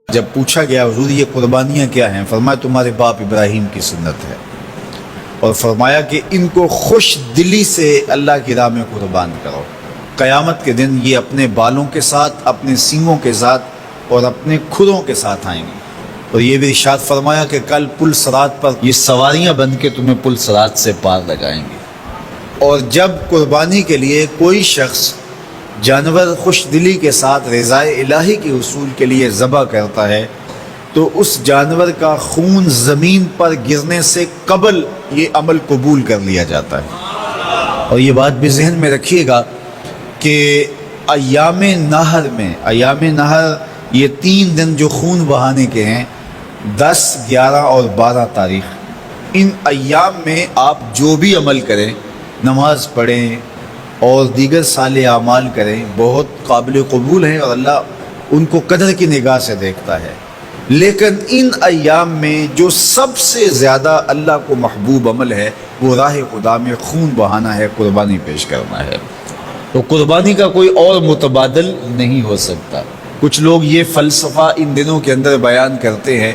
جب پوچھا گیا حضور یہ قربانیاں کیا ہیں، فرمایا تمہارے باپ ابراہیم کی سنت ہے، اور فرمایا کہ ان کو خوش دلی سے اللہ کی راہ میں قربان کرو۔ قیامت کے دن یہ اپنے بالوں کے ساتھ، اپنے سینگوں کے ساتھ اور اپنے کھروں کے ساتھ آئیں گے، اور یہ بھی ارشاد فرمایا کہ کل پل صراط پر یہ سواریاں بن کے تمہیں پل صراط سے پار لگائیں گے۔ اور جب قربانی کے لیے کوئی شخص جانور خوش دلی کے ساتھ رضائے الہی کے حصول کے لیے ذبح کرتا ہے تو اس جانور کا خون زمین پر گرنے سے قبل یہ عمل قبول کر لیا جاتا ہے۔ اور یہ بات بھی ذہن میں رکھیے گا کہ ایام نہر یہ 3 دن جو خون بہانے کے ہیں، 10، 11 اور 12 تاریخ، ان ایام میں آپ جو بھی عمل کریں، نماز پڑھیں اور دیگر صالح اعمال کریں، بہت قابل قبول ہیں اور اللہ ان کو قدر کی نگاہ سے دیکھتا ہے۔ لیکن ان ایام میں جو سب سے زیادہ اللہ کو محبوب عمل ہے وہ راہ خدا میں خون بہانا ہے، قربانی پیش کرنا ہے۔ تو قربانی کا کوئی اور متبادل نہیں ہو سکتا۔ کچھ لوگ یہ فلسفہ ان دنوں کے اندر بیان کرتے ہیں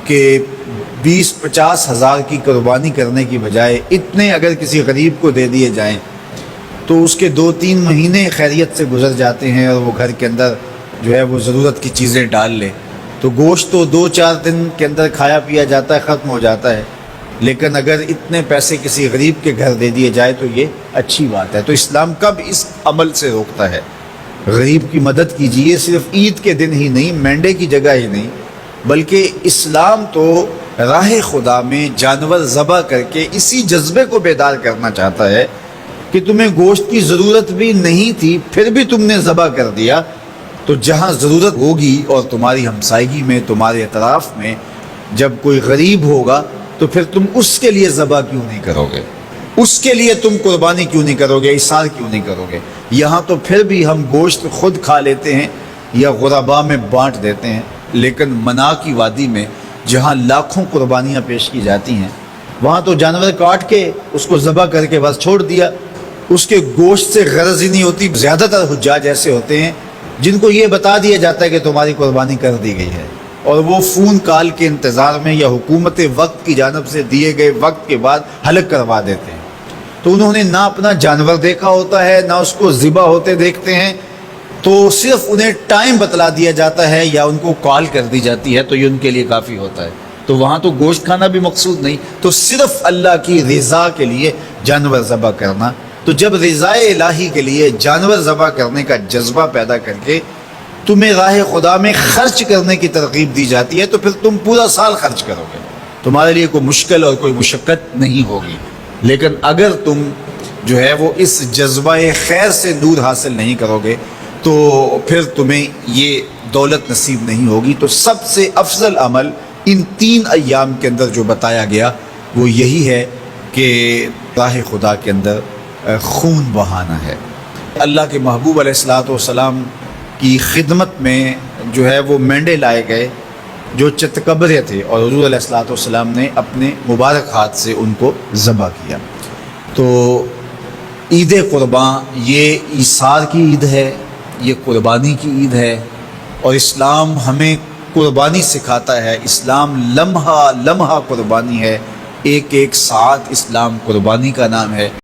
کہ 20-50 ہزار کی قربانی کرنے کی بجائے اتنے اگر کسی غریب کو دے دیے جائیں تو اس کے 2-3 مہینے خیریت سے گزر جاتے ہیں، اور وہ گھر کے اندر جو ہے وہ ضرورت کی چیزیں ڈال لے تو گوشت تو 2-4 دن کے اندر کھایا پیا جاتا ہے، ختم ہو جاتا ہے۔ لیکن اگر اتنے پیسے کسی غریب کے گھر دے دیے جائے تو یہ اچھی بات ہے۔ تو اسلام کب اس عمل سے روکتا ہے؟ غریب کی مدد کیجیے، صرف عید کے دن ہی نہیں، مینڈے کی جگہ ہی نہیں، بلکہ اسلام تو راہ خدا میں جانور ذبح کر کے اسی جذبے کو بیدار کرنا چاہتا ہے کہ تمہیں گوشت کی ضرورت بھی نہیں تھی، پھر بھی تم نے ذبح کر دیا، تو جہاں ضرورت ہوگی اور تمہاری ہمسائیگی میں، تمہارے اطراف میں جب کوئی غریب ہوگا تو پھر تم اس کے لیے ذبح کیوں نہیں کرو گے؟ اس کے لیے تم قربانی کیوں نہیں کرو گے؟ اِثار کیوں نہیں کرو گے؟ یہاں تو پھر بھی ہم گوشت خود کھا لیتے ہیں یا غرباء میں بانٹ دیتے ہیں، لیکن منا کی وادی میں جہاں لاکھوں قربانیاں پیش کی جاتی ہیں، وہاں تو جانور کاٹ کے اس کو ذبح کر کے بس چھوڑ دیا، اس کے گوشت سے غرض ہی نہیں ہوتی۔ زیادہ تر حجاج ایسے ہوتے ہیں جن کو یہ بتا دیا جاتا ہے کہ تمہاری قربانی کر دی گئی ہے، اور وہ فون کال کے انتظار میں یا حکومت وقت کی جانب سے دیے گئے وقت کے بعد حلق کروا دیتے ہیں۔ تو انہوں نے نہ اپنا جانور دیکھا ہوتا ہے، نہ اس کو ذبح ہوتے دیکھتے ہیں، تو صرف انہیں ٹائم بتلا دیا جاتا ہے یا ان کو کال کر دی جاتی ہے تو یہ ان کے لیے کافی ہوتا ہے۔ تو وہاں تو گوشت کھانا بھی مقصود نہیں، تو صرف اللہ کی رضا کے لیے جانور ذبح کرنا۔ تو جب رضائے الہی کے لیے جانور ذبح کرنے کا جذبہ پیدا کر کے تمہیں راہ خدا میں خرچ کرنے کی ترغیب دی جاتی ہے تو پھر تم پورا سال خرچ کرو گے، تمہارے لیے کوئی مشکل اور کوئی مشقت نہیں ہوگی۔ لیکن اگر تم جو ہے وہ اس جذبہ خیر سے نور حاصل نہیں کرو گے تو پھر تمہیں یہ دولت نصیب نہیں ہوگی۔ تو سب سے افضل عمل ان 3 ایام کے اندر جو بتایا گیا وہ یہی ہے کہ راہ خدا کے اندر خون بہانا ہے۔ اللہ کے محبوب علیہ الصلوۃ والسلام کی خدمت میں جو ہے وہ مینڈے لائے گئے جو چتکبرے تھے، اور حضور علیہ الصلوۃ والسلام نے اپنے مبارک ہاتھ سے ان کو ذبح کیا۔ تو عید قرباں یہ ایثار کی عید ہے، یہ قربانی کی عید ہے، اور اسلام ہمیں قربانی سکھاتا ہے۔ اسلام لمحہ لمحہ قربانی ہے، ایک ایک ساعت اسلام قربانی کا نام ہے۔